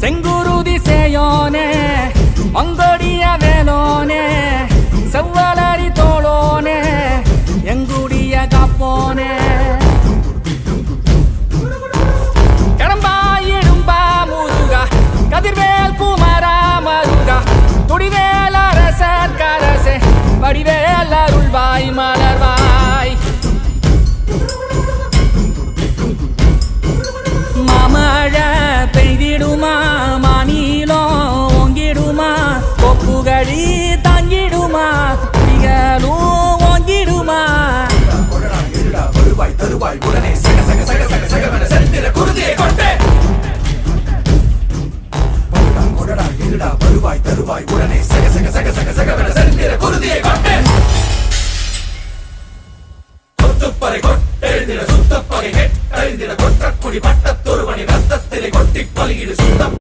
செங்குருதி சேயோனே மங்கோடிய வேலோனே செவ்வலரி தோளோனே எங்குடிய காப்போனே கடம்பாயிடும்பா முருகா கதிர்வேல் குமரா மருகா துடிவேல் அரசர் கரசே வடிவேல் அருள்வாய் மலர்வாய் மாமழை பெய்திடுமா மாநிலம் ஓங்கிடுமா கொப்புகழி தாங்கிடுமா புலிகளும் ஓங்கிடுமா வருவாய் தருவாய் உடனே சக சக சக சக சகவென செந்திர குருதியை கொண்டே கொடடா இருடா வருவாய் தருவாய் உடனே சக சக சக சக சகவென செந்திர குருதியை கொண்டே கொத்துப்பறை கொட்டெழுந்திர சுத்தப்பகை கெட்டழிந்திர கொற்றக்குடி பட்டத்தொருவனின் ரத்தத்திலே கொட்டிப் பலியிடு சுத்தம்